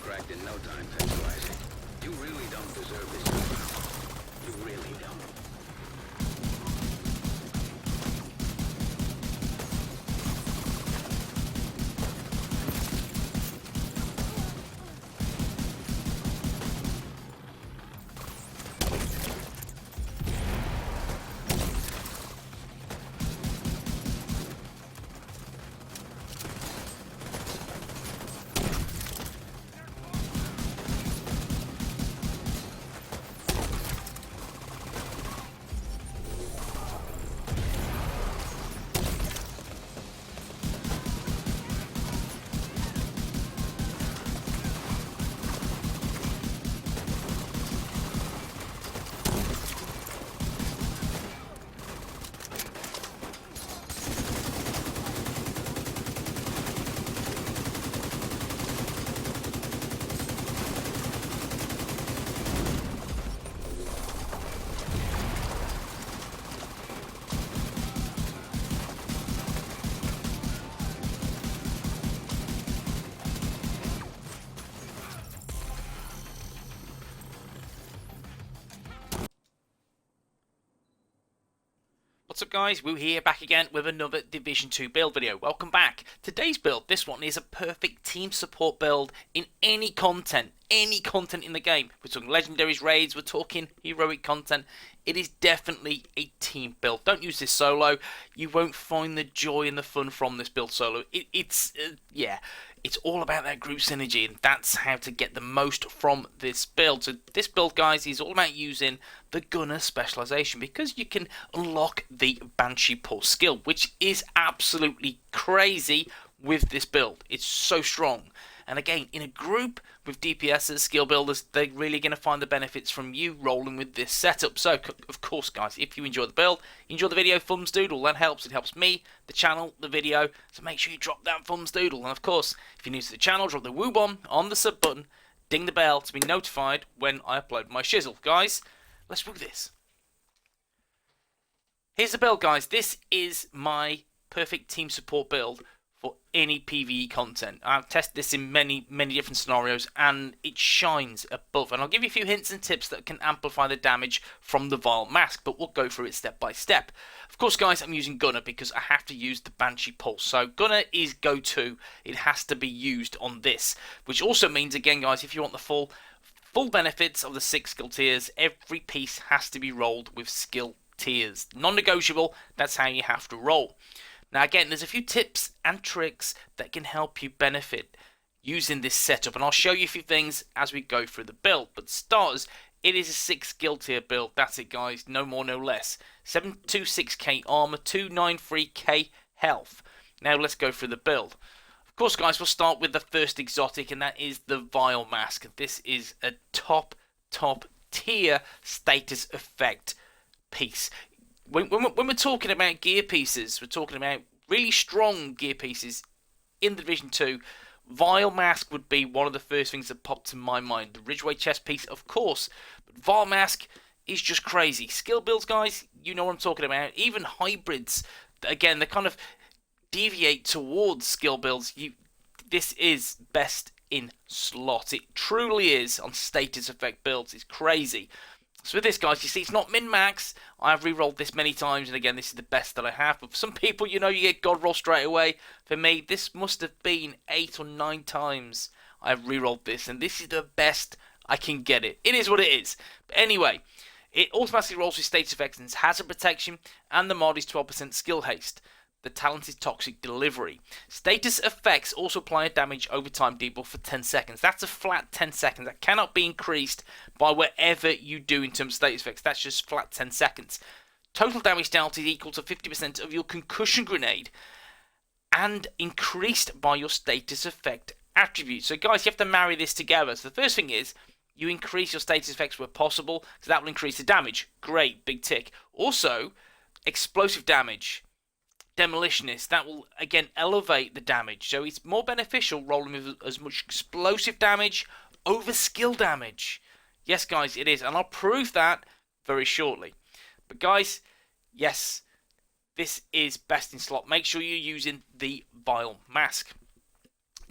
cracked in no time, Specialization. You really don't deserve this power. You really don't. What's up guys, Woo here, back again with another Division 2 build video. Welcome back. Today's build, this one is a perfect team support build in any content in the game. We're talking legendaries, raids, we're talking heroic content. It is definitely a team build. Don't use this solo. You won't find the joy and the fun from this build solo. It's all about that group synergy, and that's how to get the most from this build. So this build, guys, is all about using the Gunner Specialization, because you can unlock the Banshee Pulse skill, which is absolutely crazy with this build. It's so strong. And again, in a group with DPSs, skill builders, they're really going to find the benefits from you rolling with this setup. So, of course, guys, if you enjoy the build, enjoy the video, thumbs doodle, that helps. It helps me, the channel, the video. So make sure you drop that thumbs doodle. And, of course, if you're new to the channel, drop the woo bomb on the sub button, ding the bell to be notified when I upload my shizzle. Guys, let's do this. Here's the build, guys. This is my perfect team support build for any PvE content. I've tested this in many different scenarios, and it shines above. And I'll give you a few hints and tips that can amplify the damage from the Vile Mask, but we'll go through it step by step. Of course, guys, I'm using Gunner because I have to use the Banshee Pulse. So Gunner is go-to. It has to be used on this, which also means, again, guys, if you want the full benefits of the 6 skill tiers, every piece has to be rolled with skill tiers. Non-negotiable, that's how you have to roll. Now again, there's a few tips and tricks that can help you benefit using this setup, and I'll show you a few things as we go through the build. But starters, it is a 6 skill tier build. That's it, guys. No more, no less. 726k armor, 293k health. Now let's go through the build. Of course, guys, we'll start with the first exotic, and that is the Vile Mask. This is a top tier status effect piece. When we're talking about gear pieces, we're talking about really strong gear pieces in the Division 2. Vile Mask would be one of the first things that popped to my mind. The Ridgeway chest piece, of course, but Vile Mask is just crazy. Skill builds, guys, you know what I'm talking about. Even hybrids, again, they kind of deviate towards skill builds. This is best in slot. It truly is on status effect builds. It's crazy. So with this, guys, you see, it's not min-max. I've re-rolled this many times, and again, this is the best that I have. But for some people, you know, you get God roll straight away. For me, this must have been 8 or 9 times I've re-rolled this, and this is the best I can get it. It is what it is. But anyway, it automatically rolls with status effects and hazard protection, and the mod is 12% skill haste. The talent is Toxic Delivery. Status effects also apply a damage over time debuff for 10 seconds. That's a flat 10 seconds. That cannot be increased by whatever you do in terms of status effects. That's just flat 10 seconds. Total damage dealt is equal to 50% of your concussion grenade and increased by your status effect attribute. So guys, you have to marry this together. So the first thing is you increase your status effects where possible, so that will increase the damage. Great, big tick. Also, explosive damage. Demolitionist, that will again elevate the damage, so it's more beneficial rolling with as much explosive damage over skill damage. Yes, guys, it is, and I'll prove that very shortly. But guys, yes, this is best in slot. Make sure you're using the Vile Mask.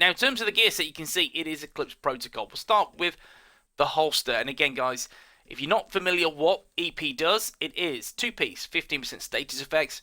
Now, in terms of the gear set, you can see it is Eclipse Protocol. We'll start with the holster. And again, guys, if you're not familiar what EP does, it is 2-piece, 15% status effects.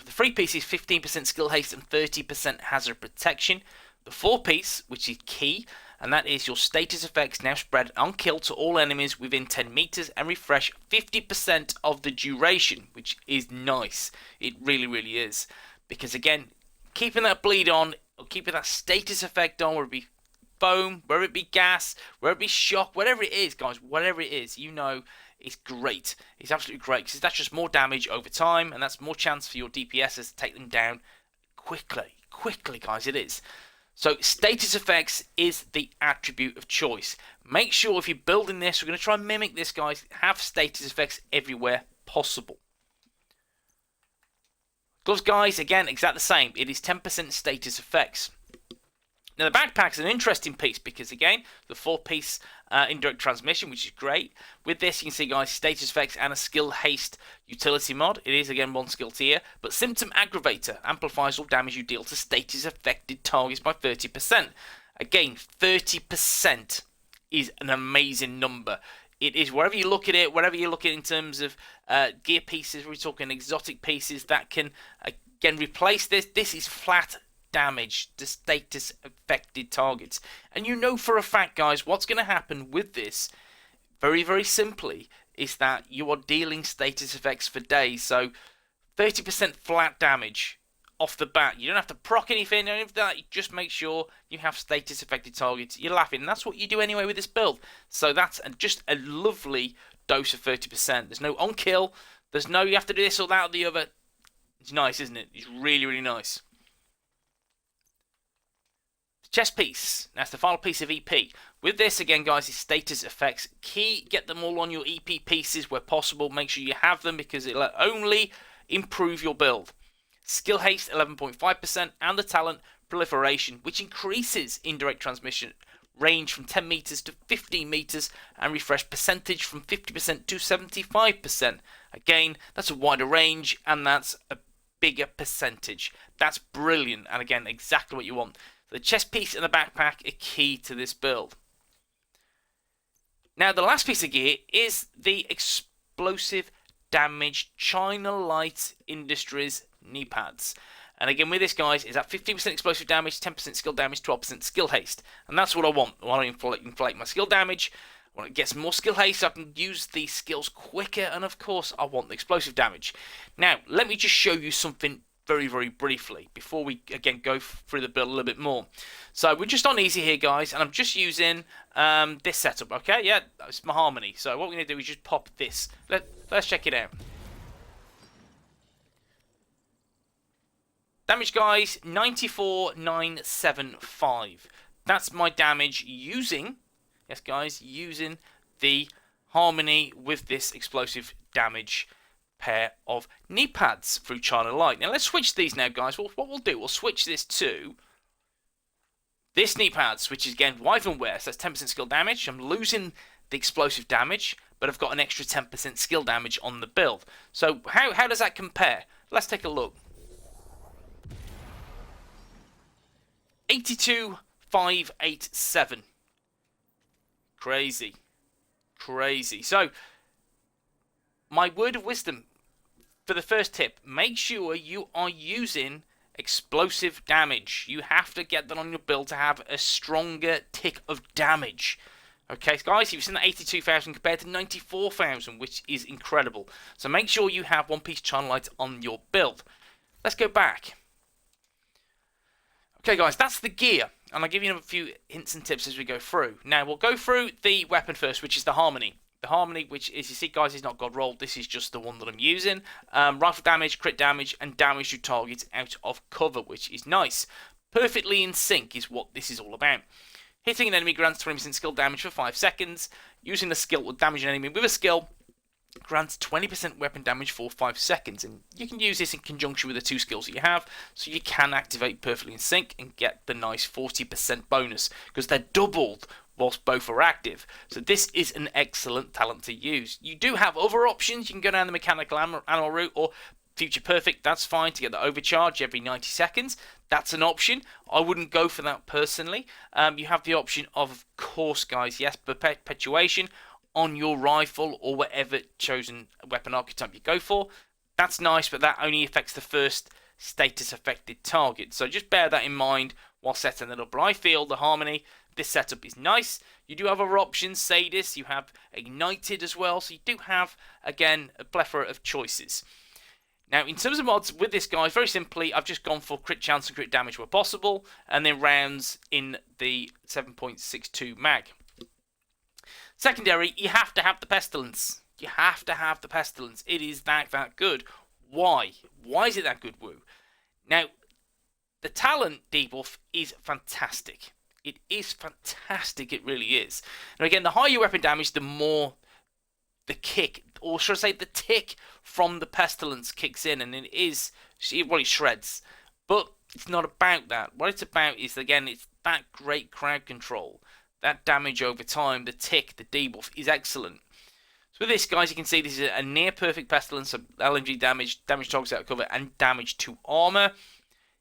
The 3-piece is 15% skill haste and 30% hazard protection. The 4-piece, which is key, and that is your status effects now spread on kill to all enemies within 10 meters and refresh 50% of the duration, which is nice. It really, really is. Because again, keeping that bleed on, or keeping that status effect on, whether it be foam, whether it be gas, whether it be shock, whatever it is, guys, whatever it is, you know, it's great. It's absolutely great because that's just more damage over time, and that's more chance for your DPSs to take them down quickly. Quickly, guys, it is. So status effects is the attribute of choice. Make sure if you're building this, we're going to try and mimic this, guys, have status effects everywhere possible. Gloves, guys, again, exactly the same. It is 10% status effects. Now, the backpack's an interesting piece because, again, the 4-piece indirect transmission, which is great. With this, you can see, guys, status effects and a skill haste utility mod. It is, again, 1 skill tier. But Symptom Aggravator amplifies all damage you deal to status-affected targets by 30%. Again, 30% is an amazing number. It is, wherever you look at it, wherever you look at it in terms of gear pieces, we're talking exotic pieces that can, again, replace this. This is flat damage to status affected targets, and you know for a fact, guys, what's going to happen with this very, very simply is that you are dealing status effects for days. So 30% flat damage off the bat. You don't have to proc anything, any of that. You just make sure you have status affected targets. You're laughing, and that's what you do anyway with this build. So that's just a lovely dose of 30%. There's no on kill, there's no you have to do this or that or the other. It's nice, isn't it? It's really, really nice. Chest piece, that's the final piece of EP. With this, again, guys, is status effects. Key, get them all on your EP pieces where possible. Make sure you have them because it'll only improve your build. Skill haste, 11.5%, and the talent, proliferation, which increases indirect transmission range from 10 meters to 15 meters and refresh percentage from 50% to 75%. Again, that's a wider range and that's a bigger percentage. That's brilliant, and again, exactly what you want. The chest piece and the backpack are key to this build. Now, the last piece of gear is the explosive damage China Light Industries knee pads. And again, with this, guys, is at 15% explosive damage, 10% skill damage, 12% skill haste. And that's what I want. I want to inflate my skill damage. I want to get some more skill haste so I can use these skills quicker. And of course, I want the explosive damage. Now, let me just show you something very, very briefly before we again go through the build a little bit more. So we're just on easy here, guys, and I'm just using this setup. Okay, yeah, it's my harmony. So what we're gonna do is just pop this. Let's check it out. Damage, guys, 94,975. That's my damage using, yes, guys, using the harmony with this explosive damage pair of knee pads through China Light. Now let's switch these now, guys. What we'll do, we'll switch this to this knee pads, which is again Wyvern wear. So that's 10% skill damage. I'm losing the explosive damage, but I've got an extra 10% skill damage on the build. So how does that compare? Let's take a look. 82,587. Crazy. So my word of wisdom for the first tip, make sure you are using explosive damage. You have to get that on your build to have a stronger tick of damage. Okay, guys, you've seen that 82,000 compared to 94,000, which is incredible. So make sure you have one piece China Light on your build. Let's go back. Okay, guys, that's the gear. And I'll give you a few hints and tips as we go through. Now, we'll go through the weapon first, which is the Harmony. The Harmony, which is, you see, guys, is not God rolled. This is just the one that I'm using. Rifle damage, crit damage, and damage to targets out of cover, which is nice. Perfectly in sync is what this is all about. Hitting an enemy grants 20% skill damage for 5 seconds. Using the skill will damage an enemy with a skill grants 20% weapon damage for 5 seconds. And you can use this in conjunction with the 2 skills that you have, so you can activate perfectly in sync and get the nice 40% bonus, because they're doubled whilst both are active. So this is an excellent talent to use. You do have other options. You can go down the mechanical animal route, or Future Perfect, that's fine to get the overcharge every 90 seconds. That's an option. I wouldn't go for that personally. You have the option of course, guys, yes, Perpetuation on your rifle or whatever chosen weapon archetype you go for. That's nice, but that only affects the first status affected target. So just bear that in mind while setting it up. But I feel the Harmony, this setup is nice. You do have other options, Sadis, you have Ignited as well. So you do have, again, a plethora of choices. Now, in terms of mods with this, guys, very simply, I've just gone for crit chance and crit damage where possible, and then rounds in the 7.62 mag. Secondary, you have to have the Pestilence. You have to have the Pestilence. It is that good. Why? Why is it that good, WOO? Now, the talent debuff is fantastic. It is fantastic, it really is. Now, again, the higher your weapon damage, the more the kick, or should I say the tick from the Pestilence kicks in, and it is, well, it shreds. But it's not about that. What it's about is, again, it's that great crowd control. That damage over time, the tick, the debuff is excellent. So with this, guys, you can see this is a near perfect Pestilence of LMG damage, damage targets out of cover, and damage to armor.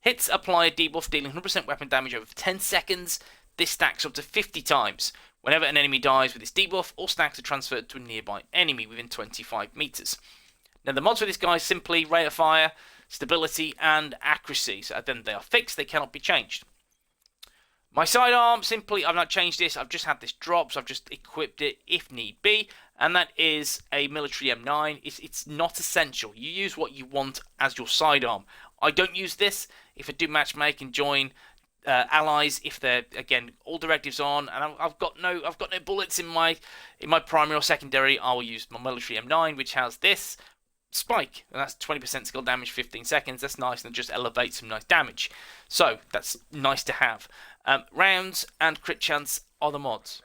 Hits apply a debuff, dealing 100% weapon damage over 10 seconds. This stacks up to 50 times. Whenever an enemy dies with this debuff, all stacks are transferred to a nearby enemy within 25 meters. Now, the mods for this guy is simply rate of fire, stability, and accuracy. So then they are fixed, they cannot be changed. My sidearm, simply, I've not changed this. I've just had this drop, so I've just equipped it if need be. And that is a military M9. It's not essential. You use what you want as your sidearm. I don't use this. If I do matchmake and join allies, if they're, again, all directives on, and I've got no bullets in my primary or secondary, I will use my military M9, which has this spike, and that's 20% skill damage, 15 seconds. That's nice, and it just elevates some nice damage. So that's nice to have. Rounds and crit chance are the mods.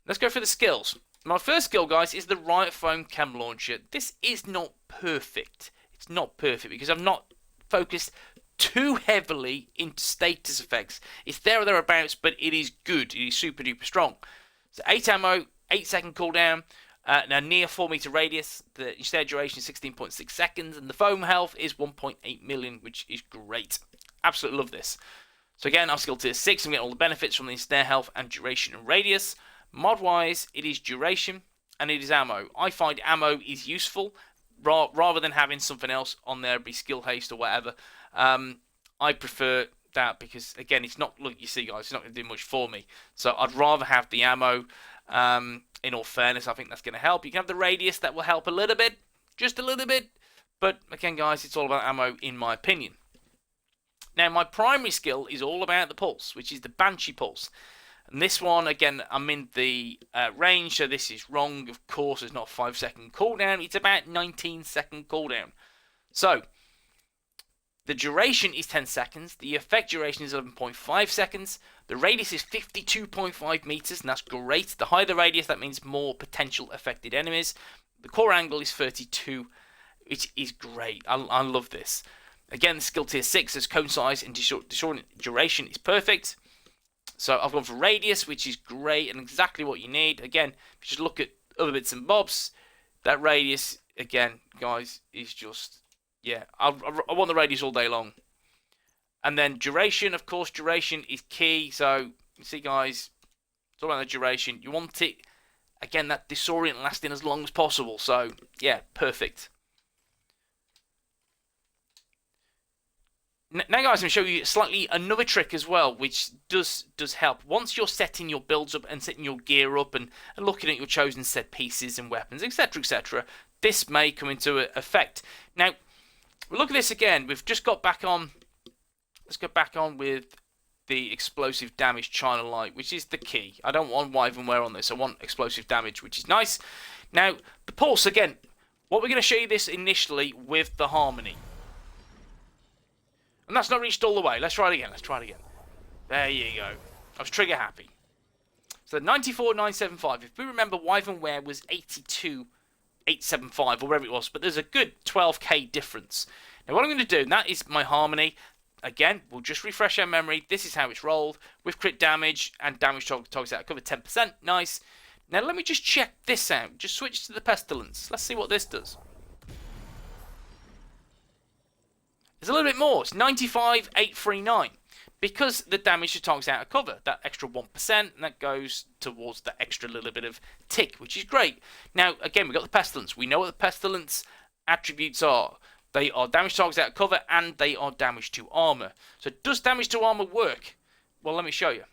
Let's go for the skills. My first skill, guys, is the Riot Foam Chem Launcher. This is not perfect. It's not perfect because I've not focused too heavily into status effects. It's there or thereabouts, but it is good. It is super duper strong. So 8 ammo, 8-second cooldown, now near 4 meter radius. The instead duration is 16.6 seconds, and the foam health is 1.8 million, which is great. Absolutely love this. So again, I'm skill tier 6. I'm getting all the benefits from the snare health and duration and radius. Mod-wise, it is duration and it is ammo. I find ammo is useful rather than having something else on there, be skill haste or whatever. I prefer that because, again, it's not, look, you see, guys, it's not going to do much for me. So I'd rather have the ammo. In all fairness, I think that's going to help. You can have the radius, that will help a little bit, just a little bit. But again, guys, it's all about ammo in my opinion. Now, my primary skill is all about the pulse, which is the Banshee Pulse. And this one, again, I'm in the range, so this is wrong. Of course, it's not a 5-second cooldown. It's about 19-second cooldown. So, the duration is 10 seconds. The effect duration is 11.5 seconds. The radius is 52.5 meters, and that's great. The higher the radius, that means more potential affected enemies. The core angle is 32, which is great. I love this. Again, the skill tier 6 as cone size and Disorient duration is perfect. So I've gone for radius, which is great and exactly what you need. Again, if you just look at other bits and bobs, that radius, again, guys, is just, yeah, I want the radius all day long. And then duration, of course, duration is key. So, you see, guys, it's all about the duration. You want it, again, that Disorient lasting as long as possible. So, yeah, perfect. Now, guys, I'm going to show you slightly another trick as well, which does help. Once you're setting your builds up and setting your gear up and looking at your chosen set pieces and weapons, etc., this may come into effect. Now, we'll look at this again. We've just got back on. Let's go back on with the explosive damage China Light, which is the key. I don't want Wyvernware on this. I want explosive damage, which is nice. Now, the pulse, again, what we're going to show you this initially with the Harmony. And that's not reached all the way. Let's try it again. Let's try it again. There you go. I was trigger happy. So 94,975. If we remember, Wyvernware was 82,875 or whatever it was. But there's a good 12k difference. Now what I'm going to do, and that is my Harmony. Again, we'll just refresh our memory. This is how it's rolled. With crit damage and damage targets out. Cover 10%. Nice. Now let me just check this out. Just switch to the Pestilence. Let's see what this does. It's a little bit more. It's 95,839. Because the damage to targets out of cover, that extra 1%, and that goes towards that extra little bit of tick, which is great. Now, again, we've got the Pestilence. We know what the Pestilence attributes are. They are damage to targets out of cover, and they are damage to armor. So does damage to armor work? Well, let me show you.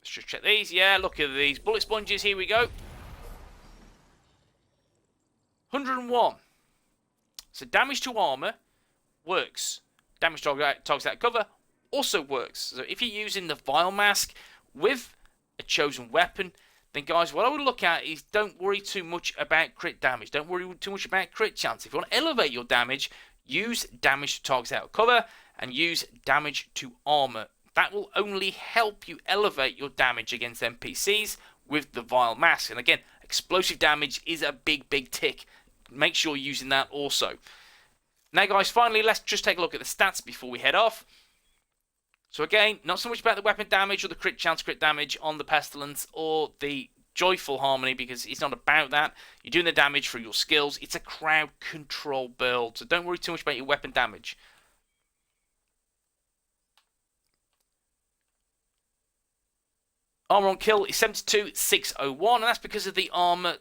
Let's just check these. Yeah, look at these. Bullet sponges, here we go. 101. So damage to armor works. Damage to targets out of cover also works. So if you're using the Vile Mask with a chosen weapon, then guys, what I would look at is don't worry too much about crit damage. Don't worry too much about crit chance. If you want to elevate your damage, use damage to targets out of cover and use damage to armor. That will only help you elevate your damage against NPCs with the Vile Mask. And again, explosive damage is a big tick. Make sure you're using that also. Now guys, finally, let's just take a look at the stats before we head off. So again, not so much about the weapon damage or the crit chance crit damage on the Pestilence or the Joyful Harmony, because it's not about that. You're doing the damage through your skills. It's a crowd control build, so don't worry too much about your weapon damage. Armor on kill is 72,601, and that's because of the armor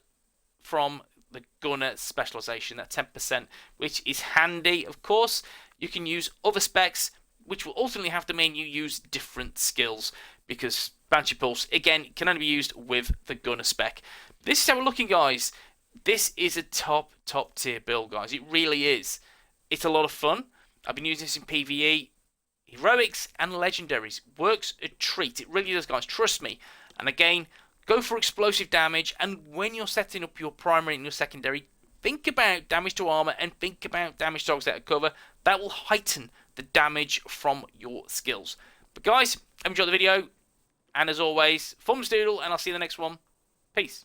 from the gunner specialization, that 10%, which is handy. Of course, you can use other specs, which will ultimately have to mean you use different skills, because Banshee Pulse, again, can only be used with the gunner spec. This is how we're looking, guys. This is a top tier build, guys. It really is. It's a lot of fun. I've been using this in PvE, heroics, and legendaries. Works a treat. It really does, guys. Trust me. And again, go for explosive damage, and when you're setting up your primary and your secondary, think about damage to armor and think about damage to targets out of cover. That will heighten the damage from your skills. But guys, I hope you enjoyed the video, and as always, thumbs doodle, and I'll see you in the next one. Peace.